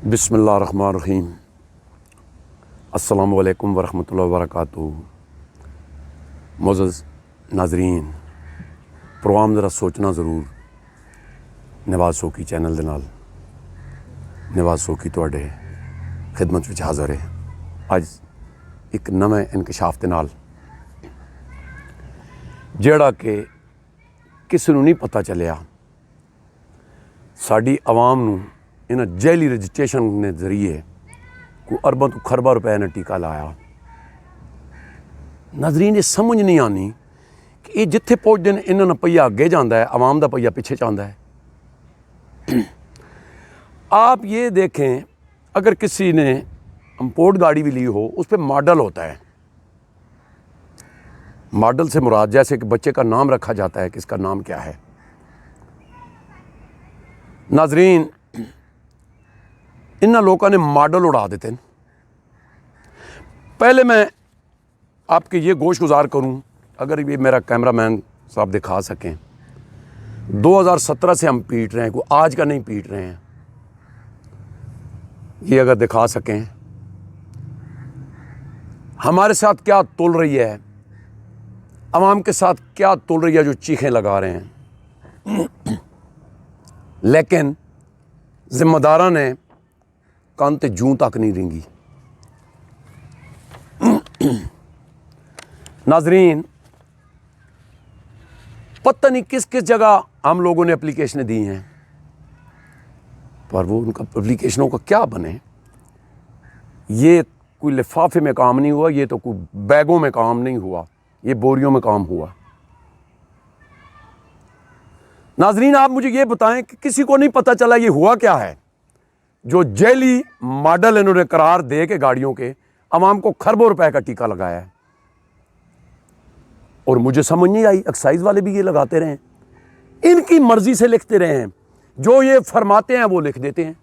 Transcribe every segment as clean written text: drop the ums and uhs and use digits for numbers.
बिस्मिल्लाहिर्रहमानिर्रहीम। अस्सलामु अलैकुम वरहमतुल्लाहि वबरकातुहू। मोअज़्ज़ज़ नाज़रीन, प्रोग्राम ज़रा सोचना ज़रूर। नवाज़ सोकी चैनल दे नाल नवाज़ सोकी तुहाडे खिदमत विच हाज़र है। अज एक नवे इंकशाफ दे नाल जिहड़ा कि किसी नूं नहीं पता चलिया, साडी आवाम नूं इन्हां जैली रजिस्ट्रेशन ने जरिए कोई अरबां तो खरबां रुपए ने टीका लाया। नाज़रीन, ये समझ नहीं आनी कि ये जिथे पहुँचते हैं इन्होंने पहिया अगे जाता है, आवाम का पहिया पिछे जाता है। आप ये देखें, अगर किसी ने इम्पोर्ट गाड़ी भी ली हो, उस पर मॉडल होता है। मॉडल से मुराद जैसे कि बच्चे का नाम रखा जाता है, किसका नाम क्या है। नाज़रीन, इन लोगों ने मॉडल उड़ा देते हैं। पहले मैं आपके ये गोश गुजार करूं, अगर ये मेरा कैमरामैन साहब दिखा सकें, 2017 से हम पीट रहे हैं, कोई आज का नहीं पीट रहे हैं। ये अगर दिखा सकें हमारे साथ क्या तुल रही है, अवाम के साथ क्या तुल रही है, जो चीखें लगा रहे हैं। लेकिन जिम्मेदारा ने कान ते जूं तक नहीं रेंगी। नाजरीन, पता नहीं किस किस जगह हम लोगों ने एप्लीकेशनें दी हैं, पर वो उनका एप्लीकेशनों का क्या बने। ये कोई लिफाफे में काम नहीं हुआ, ये तो कोई बैगों में काम नहीं हुआ, ये बोरियों में काम हुआ। नाजरीन, आप मुझे ये बताएं कि किसी को नहीं पता चला ये हुआ क्या है, जो जेली मॉडल इन्होंने करार दे के गाड़ियों के अवाम को खरबों रुपए का टीका लगाया है। और मुझे समझ नहीं आई, एक्साइज वाले भी ये लगाते रहे, इनकी मर्जी से लिखते रहे हैं, जो ये फरमाते हैं वो लिख देते हैं।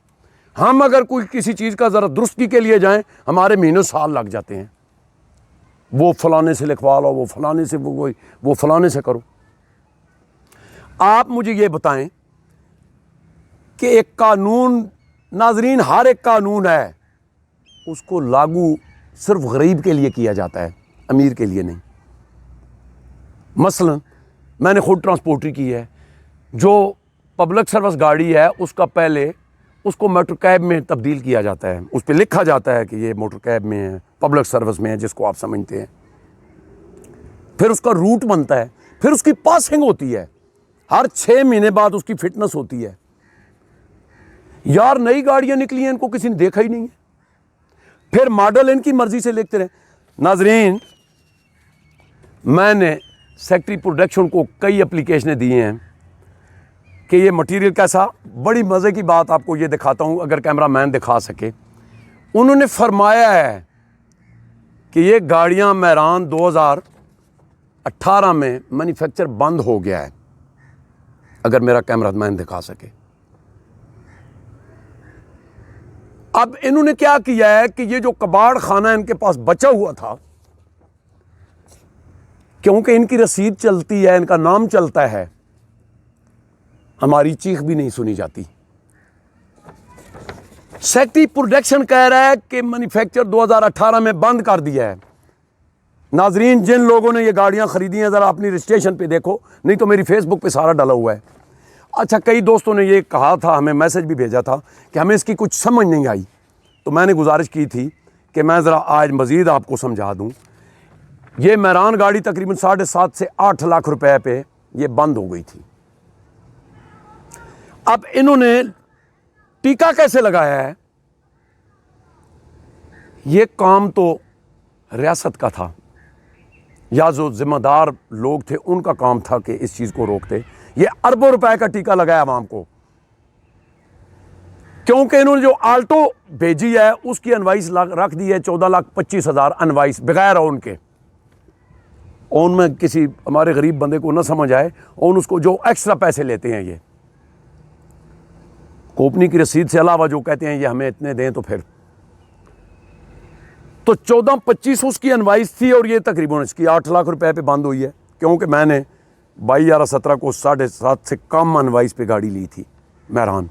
हम अगर कोई किसी चीज़ का ज़रा दुरुस्ती के लिए जाएं, हमारे महीनों साल लग जाते हैं। वो फलाने से लिखवा लो, वो फलाने से वो फलाने से करो। आप मुझे ये बताएं कि एक कानून, नाजरीन, हर एक कानून है, उसको लागू सिर्फ गरीब के लिए किया जाता है, अमीर के लिए नहीं। मसलन मैंने खुद ट्रांसपोर्टरी की है, जो पब्लिक सर्विस गाड़ी है उसका पहले उसको मोटर कैब में तब्दील किया जाता है, उस पर लिखा जाता है कि ये मोटर कैब में है, पब्लिक सर्विस में है, जिसको आप समझते हैं। फिर उसका रूट बनता है, फिर उसकी पासिंग होती है, हर 6 महीने बाद उसकी फिटनेस होती है। यार, नई गाड़ियां निकली हैं, इनको किसी ने देखा ही नहीं है, फिर मॉडल इनकी मर्जी से लिखते रहे। नाजरीन, मैंने सेक्रेटरी प्रोडक्शन को कई एप्लीकेशनें दी हैं कि ये मटेरियल कैसा। बड़ी मज़े की बात आपको ये दिखाता हूँ, अगर कैमरामैन दिखा सके। उन्होंने फरमाया है कि ये गाड़ियाँ मेरान 2018 में मैन्युफैक्चर बंद हो गया है, अगर मेरा कैमरामैन दिखा सके। अब इन्होंने क्या किया है कि ये जो कबाड़ खाना इनके पास बचा हुआ था, क्योंकि इनकी रसीद चलती है, इनका नाम चलता है, हमारी चीख भी नहीं सुनी जाती। सेक्रेटरी प्रोडक्शन कह रहा है कि मैन्युफैक्चर 2018 में बंद कर दिया है। नाजरीन, जिन लोगों ने ये गाड़ियां खरीदी हैं, ज़रा अपनी रजिस्ट्रेशन पे देखो, नहीं तो मेरी फेसबुक पे सारा डाला हुआ है। अच्छा, कई दोस्तों ने ये कहा था, हमें मैसेज भी भेजा था कि हमें इसकी कुछ समझ नहीं आई, तो मैंने गुजारिश की थी कि मैं ज़रा आज मज़ीद आपको समझा दूँ। ये मेरान गाड़ी तकरीबन 7.5 से 8 लाख रुपए पे ये बंद हो गई थी। अब इन्होंने टीका कैसे लगाया है, ये काम तो रियासत का था, या जो जिम्मेदार लोग थे उनका काम था कि इस चीज़ को रोकते। ये अरबों रुपए का टीका लगाया आवाम को, क्योंकि इन्होंने जो आल्टो भेजी है उसकी अनवाइस रख दी है 14,25,000 अनवाइस बगैर उनके। उनमें किसी हमारे गरीब बंदे को ना समझ आए, और उसको जो एक्स्ट्रा पैसे लेते हैं, ये कंपनी की रसीद से अलावा जो कहते हैं ये हमें इतने दें, तो फिर तो 14-25 उसकी अनवाइस थी, और ये तकरीबन इसकी 8 लाख रुपए पे बंद हुई है, क्योंकि मैंने 22/11/17 को 7.5 से कम अनवाइस पे गाड़ी ली थी मेरान।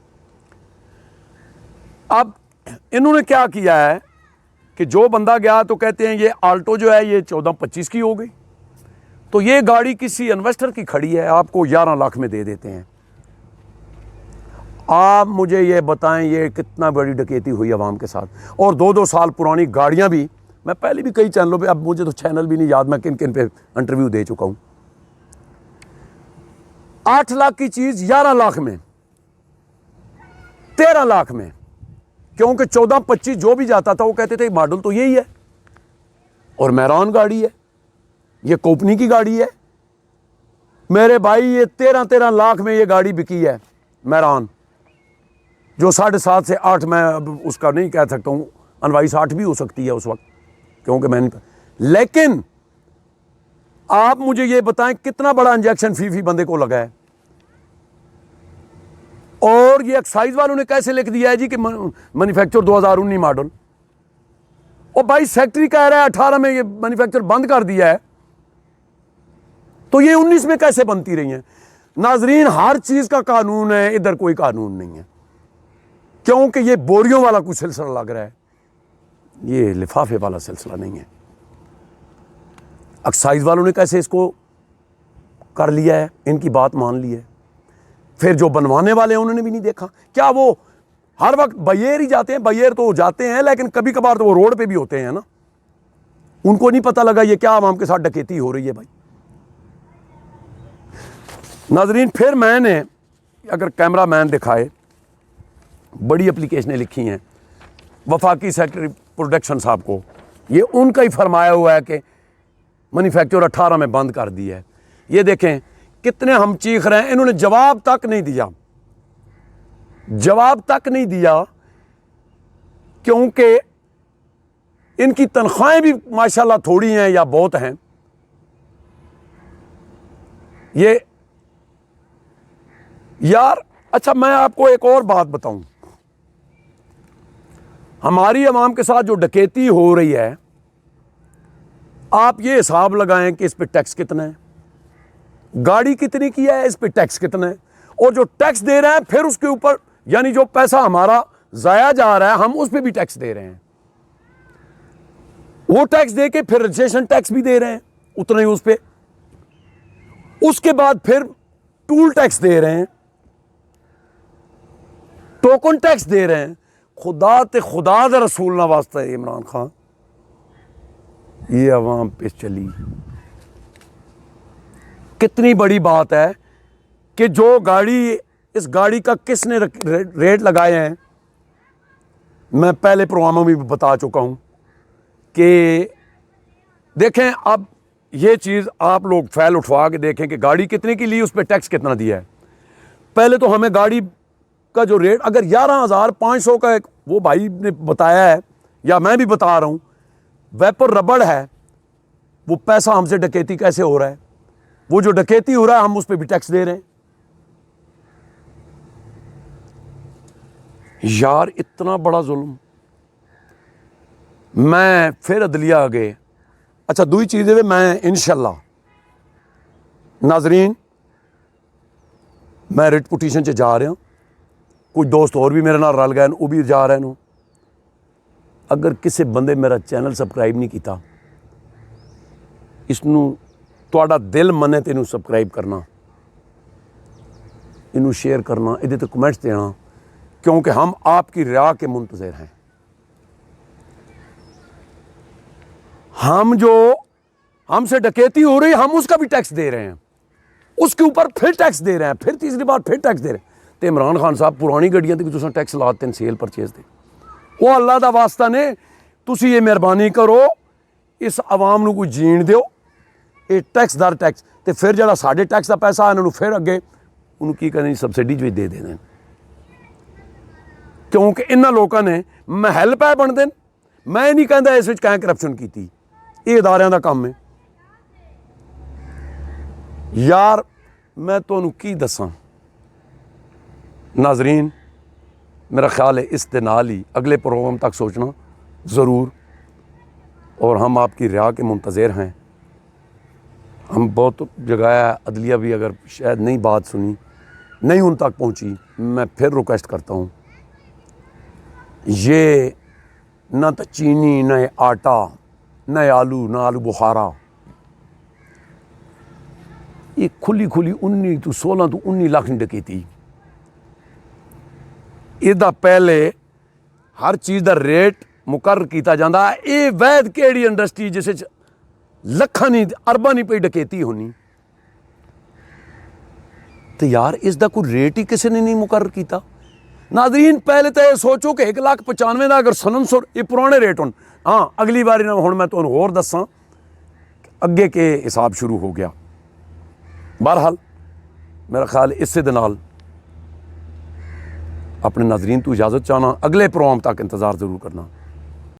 अब इन्होंने क्या किया है कि जो बंदा गया तो कहते हैं ये आल्टो जो है ये 14-25 की हो गई, तो ये गाड़ी किसी इन्वेस्टर की खड़ी है, आपको 11 लाख में दे देते हैं। आप मुझे ये बताएं ये कितना बड़ी डकैती हुई आवाम के साथ। और 2-2 साल पुरानी गाड़ियां भी, मैं पहले भी कई चैनलों पे, अब मुझे तो चैनल भी नहीं याद मैं किन किन पे इंटरव्यू दे चुका हूं। 8 लाख की चीज 11 लाख में, 13 लाख में, क्योंकि 14-25 जो भी जाता था वो कहते थे मॉडल तो यही है और मैरान गाड़ी है, ये कंपनी की गाड़ी है। मेरे भाई ये 13-13 लाख में ये गाड़ी बिकी है मैरान, जो 7.5 से 8, मैं अब उसका नहीं कह सकता हूँ, अनवाइस 8 भी हो सकती है उस वक्त, क्योंकि मैंने, लेकिन आप मुझे ये बताएं कितना बड़ा इंजेक्शन फी बंदे को लगा है। और ये एक्साइज वालों ने कैसे लिख दिया है जी कि मैन्युफैक्चर 2019 मॉडल, और भाई सेक्रेटरी कह रहा है 18 में ये मैन्युफैक्चर बंद कर दिया है, तो ये 19 में कैसे बनती रही है। नाजरीन, हर चीज का कानून है, इधर कोई कानून नहीं है, क्योंकि ये बोरियों वाला कुछ सिलसिला लग रहा है, ये लिफाफे वाला सिलसिला नहीं है। एक्साइज वालों ने कैसे इसको कर लिया है, इनकी बात मान ली है। फिर जो बनवाने वाले हैं उन्होंने भी नहीं देखा, क्या वो हर वक्त बयेर ही जाते हैं? बयेर तो जाते हैं, लेकिन कभी कभार तो वो रोड पे भी होते हैं ना, उनको नहीं पता लगा ये क्या आवाम के साथ डकैती हो रही है भाई। नाजरीन, फिर मैंने, अगर कैमरा मैन दिखाए, बड़ी एप्लीकेशनें लिखी हैं वफाकी सेक्रेटरी प्रोडक्शन साहब को, ये उनका ही फरमाया हुआ है कि मैन्युफैक्चर 18 में बंद कर दिया है। ये देखें कितने हम चीख रहे हैं, इन्होंने जवाब तक नहीं दिया, जवाब तक नहीं दिया, क्योंकि इनकी तनख्वाहें भी माशाल्लाह थोड़ी हैं या बहुत हैं। ये यार, अच्छा मैं आपको एक और बात बताऊं, हमारी आवाम के साथ जो डकैती हो रही है, आप ये हिसाब लगाएं कि इस पे टैक्स कितना है, गाड़ी कितनी की है, इस पे टैक्स कितना है, और जो टैक्स दे रहे हैं फिर उसके ऊपर, यानी जो पैसा हमारा जाया जा रहा है हम उस पे भी टैक्स दे रहे हैं। वो टैक्स दे के फिर रजिस्ट्रेशन टैक्स भी दे रहे हैं उतना ही उस पे, उसके बाद फिर टूल टैक्स दे रहे हैं, टोकन टैक्स दे रहे हैं। खुदा दे रसूल ना वास्ता है इमरान खान, ये अवाम पे चली कितनी बड़ी बात है कि जो गाड़ी, इस गाड़ी का किसने रेट लगाए हैं, मैं पहले प्रोग्रामों में भी बता चुका हूं कि देखें, अब ये चीज़ आप लोग फाइल उठवा के देखें कि गाड़ी कितने की ली, उस पर टैक्स कितना दिया है। पहले तो हमें गाड़ी का जो रेट, अगर 11,500 का एक वो भाई ने बताया है, या मैं भी बता रहा हूं, वेपर रबड़ है, वो पैसा हमसे डकैती कैसे हो रहा है, वो जो डकैती हो रहा है हम उस पर भी टैक्स दे रहे हैं। यार इतना बड़ा जुल्म। मैं फिर अदलिया आ गए। अच्छा, दूसरी चीज़ है, मैं इंशाल्लाह नाजरीन, मैं रिट पिटीशन च जा रहा, कुछ दोस्त और भी मेरे नाल रल गए, वो भी जा रहे हैं। अगर किसी बंदे मेरा चैनल सबसक्राइब नहीं किया, इसनू तुहाडा दिल मने तो इनू सबसक्राइब करना, इनू शेयर करना, इहदे ते कमेंट्स देना, क्योंकि हम आपकी राह के मुंतज़िर हैं। हम जो हमसे डकैती हो रही है हम उसका भी टैक्स दे रहे हैं, उसके ऊपर फिर टैक्स दे रहे हैं, फिर तीसरी बार फिर टैक्स दे रहे हैं। तो इमरान खान साहब पुरानी गड्डियां भी तुम टैक्स लाते हैं, सेल परचेज दे, वो अल्लाह दा वास्ता ने तुसी ये मेहरबानी करो, इस आवाम नू कोई जीण दिओ, ये टैक्स दर टैक्स, तो फिर जो साढ़े टैक्स का पैसा इन्होंने फिर अगे उन्होंने की करनी, सबसिडी भी दे देने, क्योंकि इन्होंने लोगों ने महल पै बनते हैं। मैं नहीं कहता इस कैं करप्शन की, ये इदारियां का काम है। यार मैं तुहानू की दसां नाजरीन, मेरा ख्याल है इस दे नाल ही अगले प्रोग्राम तक सोचना ज़रूर, और हम आपकी राह के मुंतज़िर हैं। हम बहुत जगह अदलिया भी अगर शायद नहीं बात सुनी, नहीं उन तक पहुंची, मैं फिर रिक्वेस्ट करता हूं ये ना तो चीनी, न आटा, न आलू बुखारा, ये खुली 19 तो 16 तो 19 लाख डकैती। ਇਹਦਾ ਪਹਿਲੇ हर चीज़ का रेट मुकर्र किया जाता है। ये वैध केड़ी इंडस्ट्री जिस लखां नहीं अरबां नहीं पई डकैती होनी, तो यार इसका कोई रेट ही किसी ने नहीं मुकर्र किया। नाज़रीन पहले तो यह सोचो कि 1,95,000 का अगर सननसुर ये पुराने रेट होन, हाँ अगली बारी ना हुण मैं तुहानूं होर दस्सां अगे के हिसाब शुरू हो गया। बहरहाल मेरा ख्याल इसे दे नाल अपने नाज़रीन तो इजाज़त चाहना, अगले प्रोग्राम तक इंतज़ार ज़रूर करना।